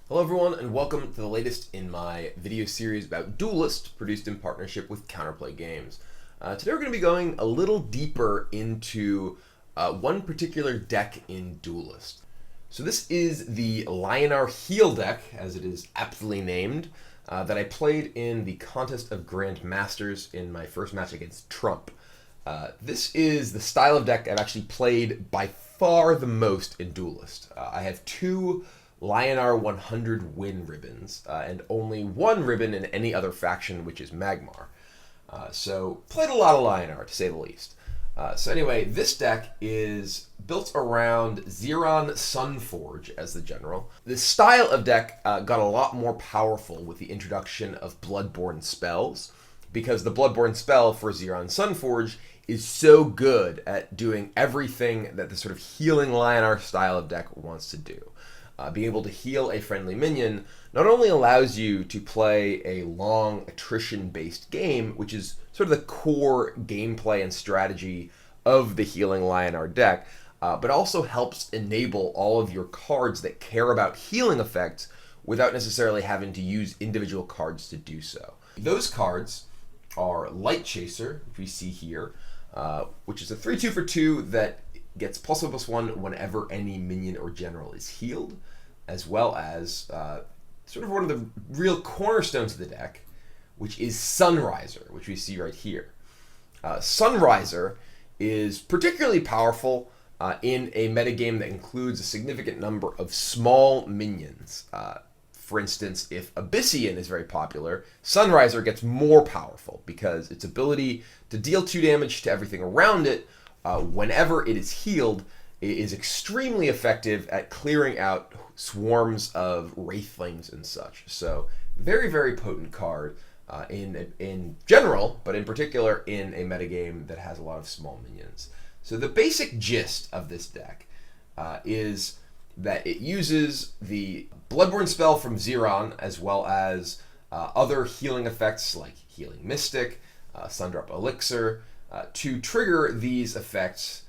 Hello everyone, and welcome to the latest in my video series about Duelyst, produced in partnership with Counterplay Games. Today we're going to be going a little deeper into one particular deck in Duelyst. So this is the Lyonar Heal Deck, as it is aptly named, that I played in the Contest of Grandmasters in my first match against Trump. This is the style of deck I've actually played by far the most in Duelyst. I have two Lyonar 100 win ribbons, and only one ribbon in any other faction, which is Magmar. So played a lot of Lyonar, to say the least. So anyway, this deck is built around zir'an Sunforge as the general. This style of deck got a lot more powerful with the introduction of Bloodborne spells, because the Bloodborne spell for zir'an Sunforge is so good at doing everything that the sort of healing Lyonar style of deck wants to do. Being able to heal a friendly minion not only allows you to play a long attrition-based game, which is sort of the core gameplay and strategy of the healing Lyonar deck, but also helps enable all of your cards that care about healing effects without necessarily having to use individual cards to do so. Those cards are Light Chaser, which we see here, which is a 3-2 for 2 that gets +1/+1 whenever any minion or general is healed, as well as sort of one of the real cornerstones of the deck, which is Sunriser, which we see right here. Sunriser is particularly powerful in a metagame that includes a significant number of small minions. For instance, if Abyssian is very popular, Sunriser gets more powerful because its ability to deal 2 damage to everything around it whenever it is healed is extremely effective at clearing out swarms of wraithlings and such. So very, very potent card in general, but in particular in a metagame that has a lot of small minions. So the basic gist of this deck is that it uses the Bloodborne spell from zir'an, as well as other healing effects like Healing Mystic, Sundrop Elixir, to trigger these effects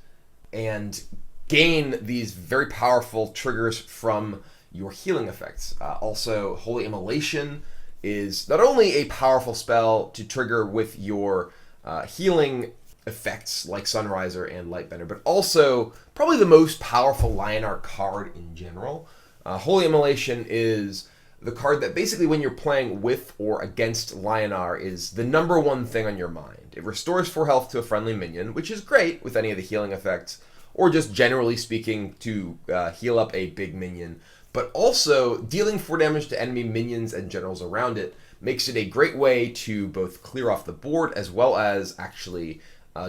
and gain these very powerful triggers from your healing effects. Also, Holy Immolation is not only a powerful spell to trigger with your healing effects like Sunriser and Lightbender, but also probably the most powerful Lyonar card in general. Holy Immolation is the card that basically when you're playing with or against Lyonar is the #1 thing on your mind. It restores 4 health to a friendly minion, which is great with any of the healing effects, or just generally speaking to heal up a big minion. But also, dealing 4 damage to enemy minions and generals around it makes it a great way to both clear off the board as well as actually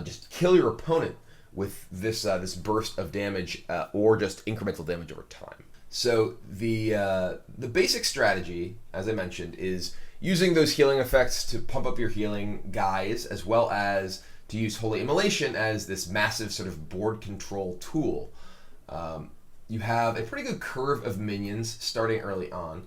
just kill your opponent with this burst of damage or just incremental damage over time. So the basic strategy, as I mentioned, is using those healing effects to pump up your healing guys, as well as to use Holy Immolation as this massive sort of board control tool. You have a pretty good curve of minions starting early on.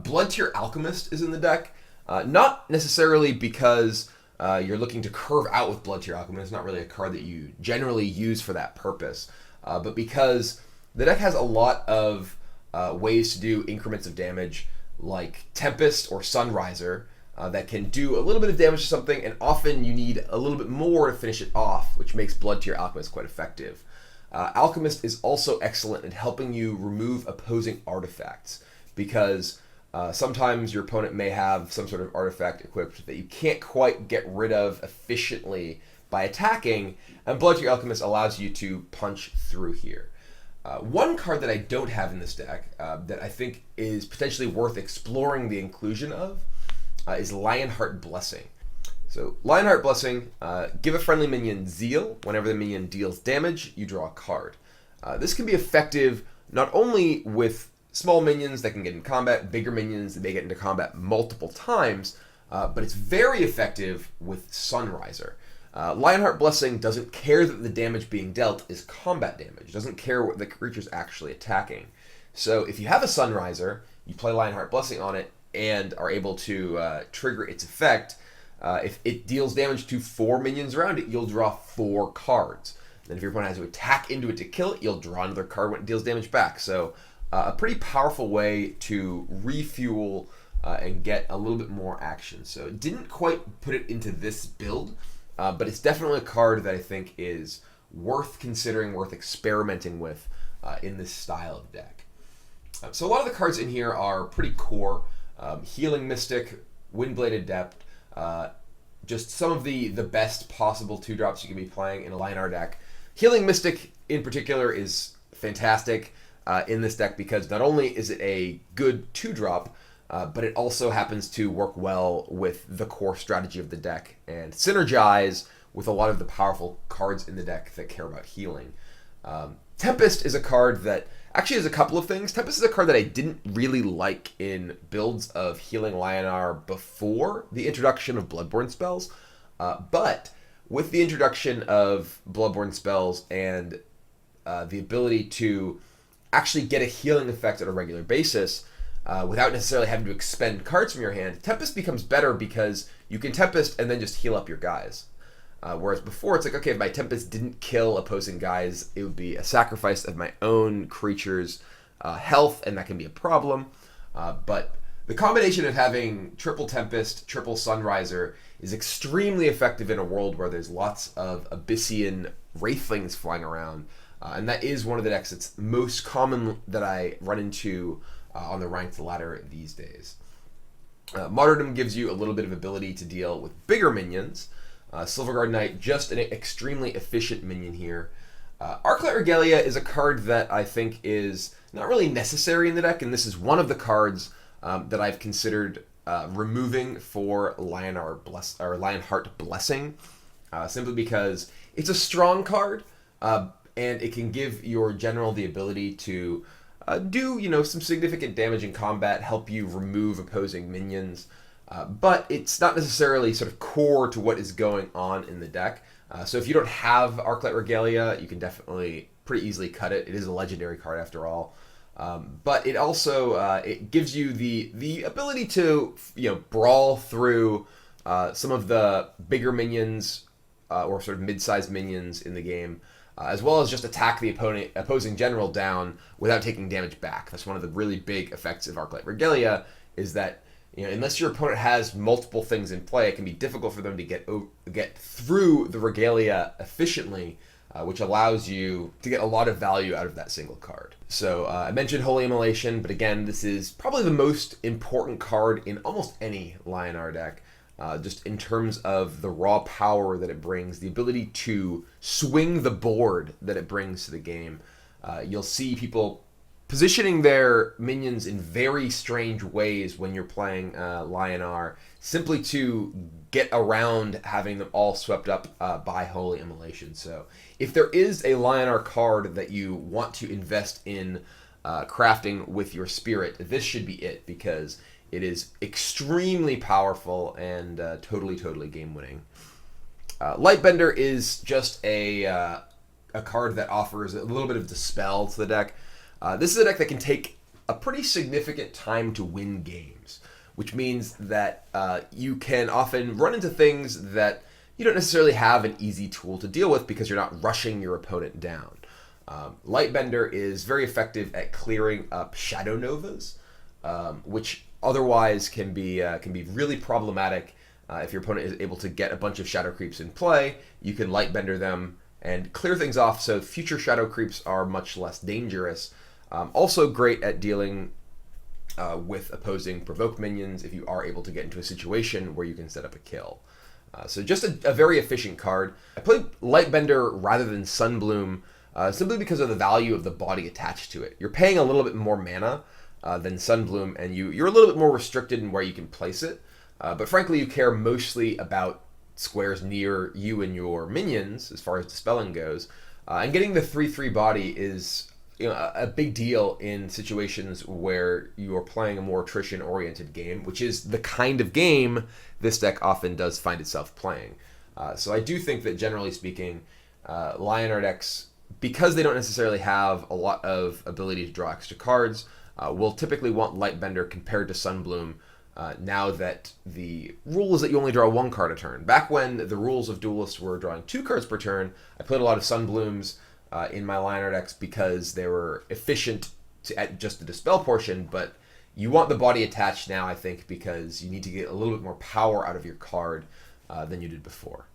Blood Tier Alchemist is in the deck, not necessarily because you're looking to curve out with Blood Tier Alchemist. It's not really a card that you generally use for that purpose, but because the deck has a lot of ways to do increments of damage, like Tempest or Sunriser, that can do a little bit of damage to something, and often you need a little bit more to finish it off, which makes Blood Tier Alchemist quite effective. Alchemist is also excellent at helping you remove opposing artifacts, because sometimes your opponent may have some sort of artifact equipped that you can't quite get rid of efficiently by attacking, and Blood Tier Alchemist allows you to punch through here. One card that I don't have in this deck that I think is potentially worth exploring the inclusion of is Lionheart Blessing. So Lionheart Blessing, give a friendly minion Zeal. Whenever the minion deals damage, you draw a card. This can be effective not only with small minions that can get in combat, bigger minions that may get into combat multiple times, but it's very effective with Sunriser. Lionheart Blessing doesn't care that the damage being dealt is combat damage. It doesn't care what the creature's actually attacking. So if you have a Sunriser, you play Lionheart Blessing on it and are able to trigger its effect. If it deals damage to 4 minions around it, you'll draw 4 cards. Then if your opponent has to attack into it to kill it, you'll draw another card when it deals damage back. So a pretty powerful way to refuel and get a little bit more action. So it didn't quite put it into this build, but it's definitely a card that I think is worth considering, worth experimenting with in this style of deck. So a lot of the cards in here are pretty core. Healing Mystic, Windblade Adept, just some of the best possible 2-drops you can be playing in a Lyonar deck. Healing Mystic in particular is fantastic in this deck because not only is it a good 2-drop, but it also happens to work well with the core strategy of the deck and synergize with a lot of the powerful cards in the deck that care about healing. Tempest is a card that actually has a couple of things. Tempest is a card that I didn't really like in builds of healing Lyonar before the introduction of Bloodborne spells, but with the introduction of Bloodborne spells and the ability to actually get a healing effect on a regular basis without necessarily having to expend cards from your hand, Tempest becomes better because you can Tempest and then just heal up your guys. Whereas before, it's like, okay, if my Tempest didn't kill opposing guys, it would be a sacrifice of my own creature's health, and that can be a problem. But the combination of having triple Tempest, triple Sunriser is extremely effective in a world where there's lots of Abyssian Wraithlings flying around. And that is one of the decks that's most common that I run into on the ranked ladder these days. Martyrdom gives you a little bit of ability to deal with bigger minions. Silverguard Knight, just an extremely efficient minion here. Arclight Regalia is a card that I think is not really necessary in the deck, and this is one of the cards that I've considered removing for Lionheart Blessing, simply because it's a strong card, and it can give your general the ability to do some significant damage in combat, help you remove opposing minions. But it's not necessarily sort of core to what is going on in the deck. So if you don't have Arclight Regalia, you can definitely pretty easily cut it. It is a legendary card after all. But it also it gives you the ability to brawl through some of the bigger minions or sort of mid-sized minions in the game, as well as just attack the opposing general down without taking damage back. That's one of the really big effects of Arclight Regalia, is that unless your opponent has multiple things in play, it can be difficult for them to get through the Regalia efficiently, which allows you to get a lot of value out of that single card. So I mentioned Holy Immolation, but again, this is probably the most important card in almost any Lyonar deck, just in terms of the raw power that it brings, the ability to swing the board that it brings to the game. You'll see people positioning their minions in very strange ways when you're playing Lyonar, simply to get around having them all swept up by Holy Immolation. So if there is a Lyonar card that you want to invest in crafting with your spirit, this should be it, because it is extremely powerful and totally game-winning. Lightbender is just a card that offers a little bit of Dispel to the deck. This is a deck that can take a pretty significant time to win games, which means that you can often run into things that you don't necessarily have an easy tool to deal with because you're not rushing your opponent down. Lightbender is very effective at clearing up Shadow Novas, which otherwise can be really problematic. If your opponent is able to get a bunch of Shadow Creeps in play, you can Lightbender them and clear things off so future Shadow Creeps are much less dangerous. Also great at dealing with opposing provoke minions if you are able to get into a situation where you can set up a kill. So just a very efficient card. I played Lightbender rather than Sunbloom simply because of the value of the body attached to it. You're paying a little bit more mana than Sunbloom, and you're a little bit more restricted in where you can place it. But frankly, you care mostly about squares near you and your minions as far as dispelling goes. And getting the 3/3 body is a big deal in situations where you're playing a more attrition-oriented game, which is the kind of game this deck often does find itself playing. So I do think that, generally speaking, Lyonar decks, because they don't necessarily have a lot of ability to draw extra cards, will typically want Lightbender compared to Sunbloom, now that the rule is that you only draw one card a turn. Back when the rules of Duelyst were drawing 2 cards per turn, I played a lot of Sunblooms in my Lyonar decks because they were efficient at just the Dispel portion, but you want the body attached now, I think, because you need to get a little bit more power out of your card than you did before.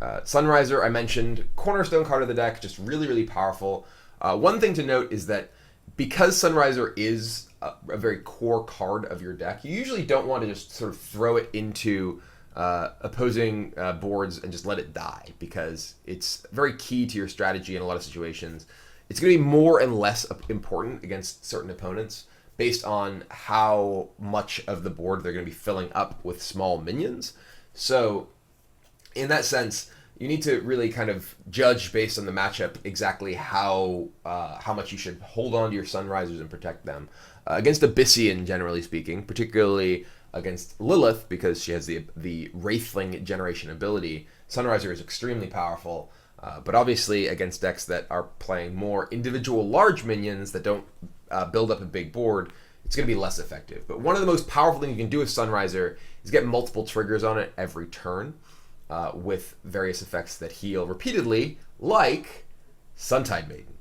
Sunriser, I mentioned, cornerstone card of the deck, just really, really powerful. One thing to note is that because Sunriser is a very core card of your deck, you usually don't want to just sort of throw it into opposing boards and just let it die, because it's very key to your strategy in a lot of situations. It's going to be more and less important against certain opponents based on how much of the board they're going to be filling up with small minions. So in that sense, you need to really kind of judge based on the matchup exactly how much you should hold on to your Sunrisers and protect them. Against Abyssian, generally speaking, particularly against Lilith, because she has the Wraithling generation ability, Sunriser is extremely powerful. But obviously against decks that are playing more individual large minions that don't build up a big board, it's going to be less effective. But one of the most powerful things you can do with Sunriser is get multiple triggers on it every turn with various effects that heal repeatedly, like Suntide Maiden.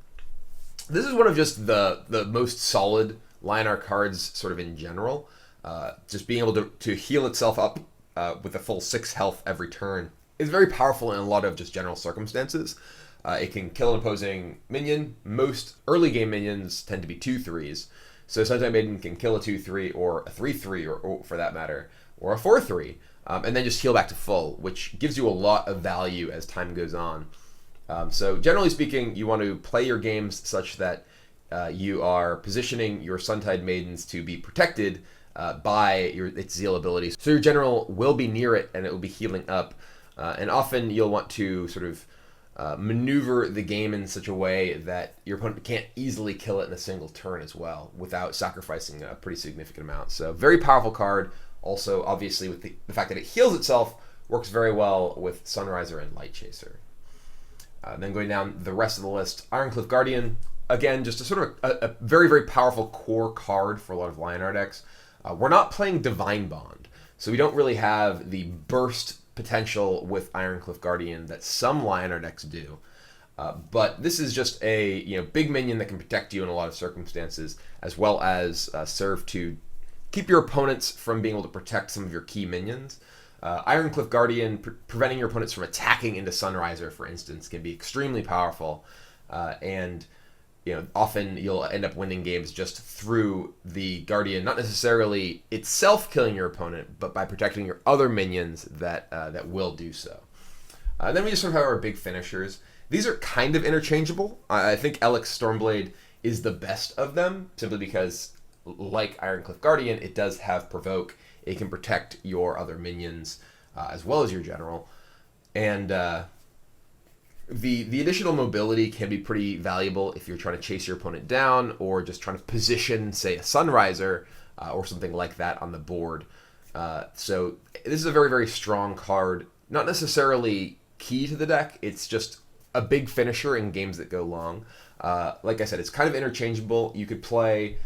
This is one of just the most solid Lyonar cards sort of in general. Just being able to heal itself up with a full 6 health every turn is very powerful in a lot of just general circumstances. It can kill an opposing minion. Most early game minions tend to be 2/3s. So Suntide Maiden can kill a 2/3 or a 3/3 or for that matter, or a 4/3, and then just heal back to full, which gives you a lot of value as time goes on. So generally speaking, you want to play your games such that you are positioning your Suntide Maidens to be protected by its Zeal abilities. So your general will be near it and it will be healing up. And often you'll want to sort of maneuver the game in such a way that your opponent can't easily kill it in a single turn as well without sacrificing a pretty significant amount. So very powerful card. Also, obviously, with the fact that it heals itself, works very well with Sunriser and Light Chaser. Then going down the rest of the list, Ironcliff Guardian. Again, just a sort of a very, very powerful core card for a lot of Lyonar decks. We're not playing Divine Bond, so we don't really have the burst potential with Ironcliff Guardian that some Lyonar decks do. But this is just a big minion that can protect you in a lot of circumstances, as well as serve to keep your opponents from being able to protect some of your key minions. Ironcliff Guardian, preventing your opponents from attacking into Sunriser, for instance, can be extremely powerful. And often you'll end up winning games just through the Guardian, not necessarily itself killing your opponent, but by protecting your other minions that will do so. Then we just sort of have our big finishers. These are kind of interchangeable. I think Elex Stormblade is the best of them, simply because, like Ironcliff Guardian, it does have Provoke. It can protect your other minions as well as your general. And the additional mobility can be pretty valuable if you're trying to chase your opponent down or just trying to position, say, a Sunriser or something like that on the board. So this is a very, very strong card. Not necessarily key to the deck. It's just a big finisher in games that go long. Like I said, it's kind of interchangeable. You could play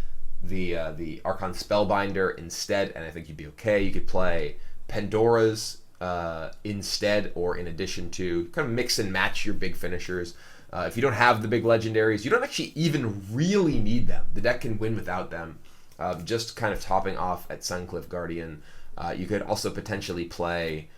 the Archon Spellbinder instead, and I think you'd be okay. You could play Pandora's instead or in addition to, kind of mix and match your big finishers. If you don't have the big legendaries, you don't actually even really need them. The deck can win without them. Just kind of topping off at Suncliff Guardian. You could also potentially play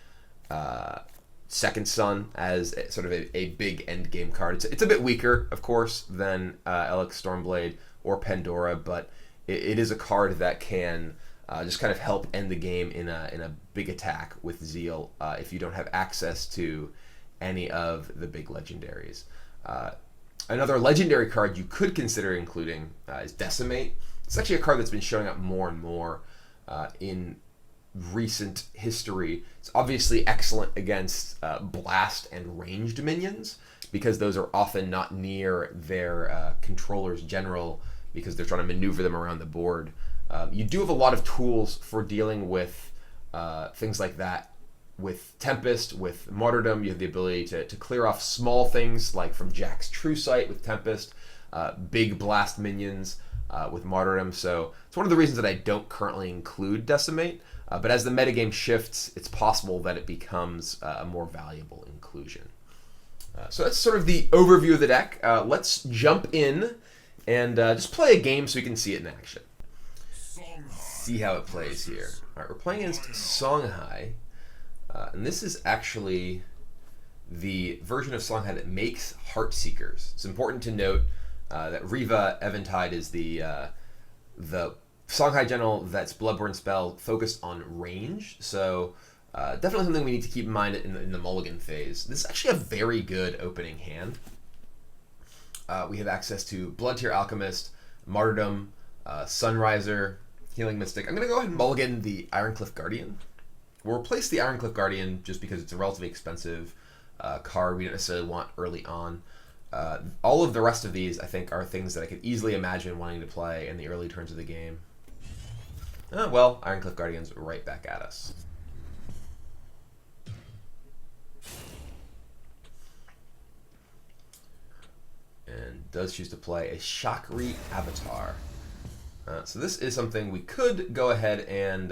Second Sun as sort of a big end game card. It's a bit weaker, of course, than Elex Stormblade or Pandora, but it is a card that can just kind of help end the game in a big attack with Zeal if you don't have access to any of the big legendaries. Another legendary card you could consider including is Decimate. It's actually a card that's been showing up more and more in recent history. It's obviously excellent against blast and ranged minions, because those are often not near their controller's general, because they're trying to maneuver them around the board. You do have a lot of tools for dealing with things like that. With Tempest, with Martyrdom, you have the ability to clear off small things, like from Jack's True Sight with Tempest, big blast minions with Martyrdom. So it's one of the reasons that I don't currently include Decimate. But as the metagame shifts, it's possible that it becomes a more valuable inclusion. So that's sort of the overview of the deck. Let's jump in and just play a game so we can see it in action. See how it plays here. All right, we're playing against Songhai, and this is actually the version of Songhai that makes Heartseekers. It's important to note that Riva Eventide is the Songhai general that's Bloodborne spell focused on range, so definitely something we need to keep in mind in the mulligan phase. This is actually a very good opening hand. We have access to Blood Tier Alchemist, Martyrdom, Sunriser, Healing Mystic. I'm going to go ahead and mulligan the Ironcliff Guardian. We'll replace the Ironcliff Guardian just because it's a relatively expensive card we don't necessarily want early on. All of the rest of these, I think, are things that I could easily imagine wanting to play in the early turns of the game. Well, Ironcliff Guardian's right back at us. And does choose to play a Shakri Avatar. So this is something we could go ahead and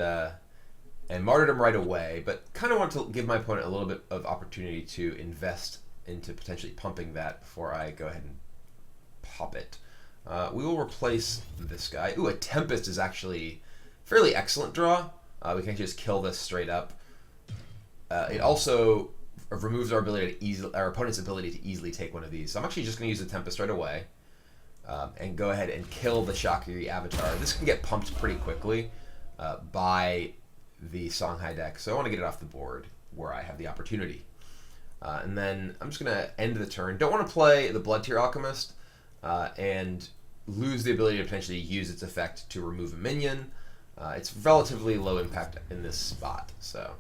Martyrdom right away, but kind of want to give my opponent a little bit of opportunity to invest into potentially pumping that before I go ahead and pop it. We will replace this guy. Ooh, a Tempest is actually a fairly excellent draw. We can just kill this straight up. It also removes our opponent's ability to easily take one of these. So I'm actually just going to use the Tempest right away and go ahead and kill the Shakri Avatar. This can get pumped pretty quickly by the Songhai deck, so I want to get it off the board where I have the opportunity. And then I'm just going to end the turn. Don't want to play the Blood Tier Alchemist and lose the ability to potentially use its effect to remove a minion. It's relatively low impact in this spot, so...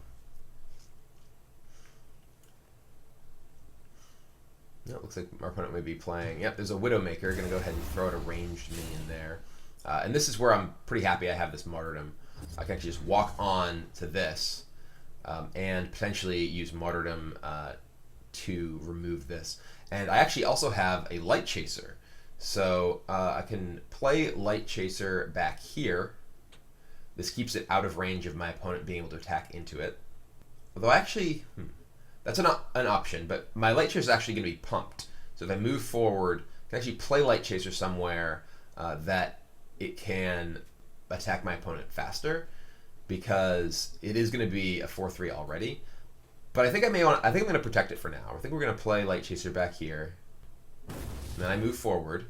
Yeah, it looks like our opponent may be playing... Yep, there's a Widowmaker. Going to go ahead and throw out a ranged minion there. And this is where I'm pretty happy I have this Martyrdom. I can actually just walk on to this and potentially use Martyrdom to remove this. And I actually also have a Light Chaser. So I can play Light Chaser back here. This keeps it out of range of my opponent being able to attack into it. Although actually, that's an option, but my Light Chaser is actually going to be pumped. So if I move forward, I can actually play Light Chaser somewhere that it can attack my opponent faster, because it is going to be a 4/3 already. But I think I'm going to protect it for now. I think we're going to play Light Chaser back here. And then I move forward,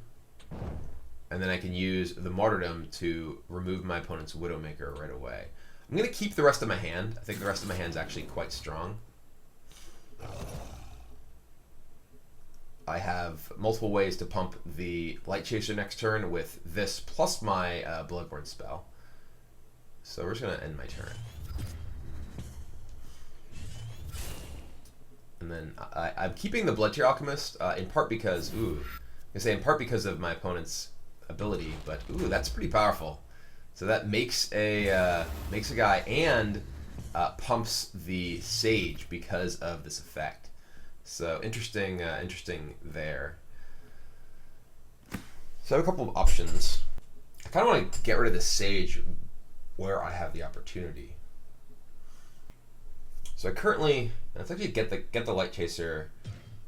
and then I can use the Martyrdom to remove my opponent's Widowmaker right away. I'm going to keep the rest of my hand. I think the rest of my hand is actually quite strong. I have multiple ways to pump the Light Chaser next turn with this plus my Bloodborne spell. So we're just going to end my turn. And then I'm keeping the Blood Tier Alchemist in part because, in part because of my opponent's ability, but that's pretty powerful. So that makes a guy and pumps the Sage because of this effect. So interesting there. So I have a couple of options. I kind of want to get rid of the Sage where I have the opportunity. So I currently, let's actually get the Light Chaser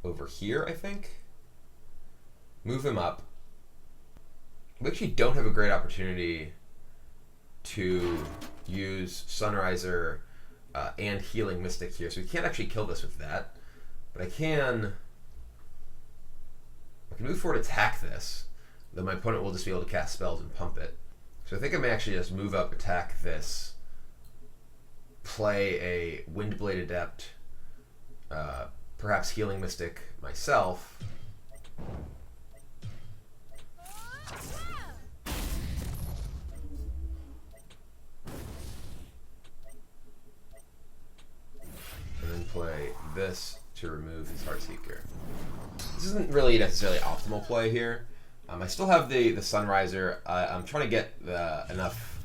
over here, I think. Move him up. We actually don't have a great opportunity to use Sunriser and Healing Mystic here, so we can't actually kill this with that. But I can move forward, attack this, then my opponent will just be able to cast spells and pump it. So I think I may actually just move up, attack this, play a Windblade Adept, perhaps Healing Mystic myself. And then play this to remove his Heartseeker. This isn't really necessarily optimal play here. I still have the Sunriser. I'm trying to get enough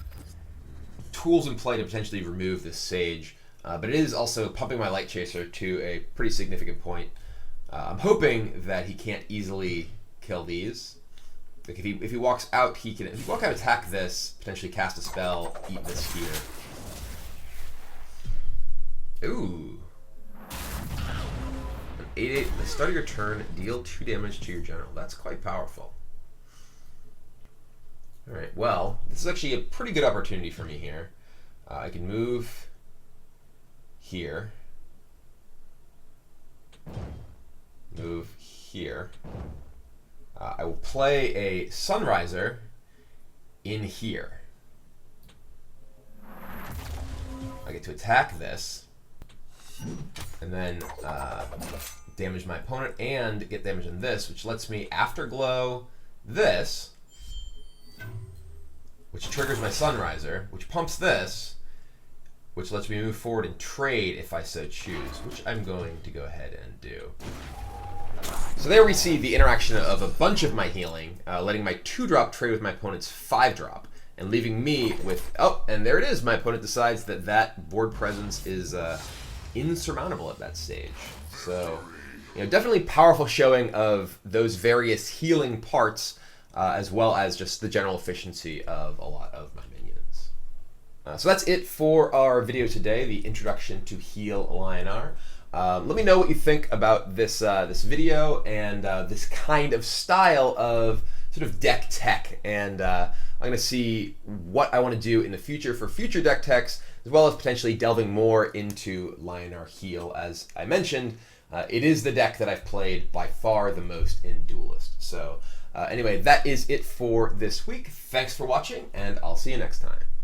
tools in play to potentially remove this Sage, but it is also pumping my Light Chaser to a pretty significant point. I'm hoping that he can't easily kill these. Like if he walks out, he can. If he walk out, attack this, potentially cast a spell, eat this here. Ooh. 8/8. At the start of your turn, deal 2 damage to your general. That's quite powerful. All right, well, this is actually a pretty good opportunity for me here. I can move here, move here. I will play a Sunriser in here. I get to attack this, and then damage my opponent and get damage on this, which lets me Afterglow this, which triggers my Sunriser, which pumps this, which lets me move forward and trade if I so choose, which I'm going to go ahead and do. So there we see the interaction of a bunch of my healing, letting my 2-drop trade with my opponent's 5-drop, and leaving me with, oh, and there it is. My opponent decides that that board presence is insurmountable at that stage. So, definitely powerful showing of those various healing parts, as well as just the general efficiency of a lot of my minions. So that's it for our video today, the introduction to Heal Lyonar. Let me know what you think about this this video and this kind of style of sort of deck tech, and I'm going to see what I want to do in the future for future deck techs, as well as potentially delving more into Lyonar Heal. As I mentioned, it is the deck that I've played by far the most in Duelyst. So anyway, that is it for this week. Thanks for watching, and I'll see you next time.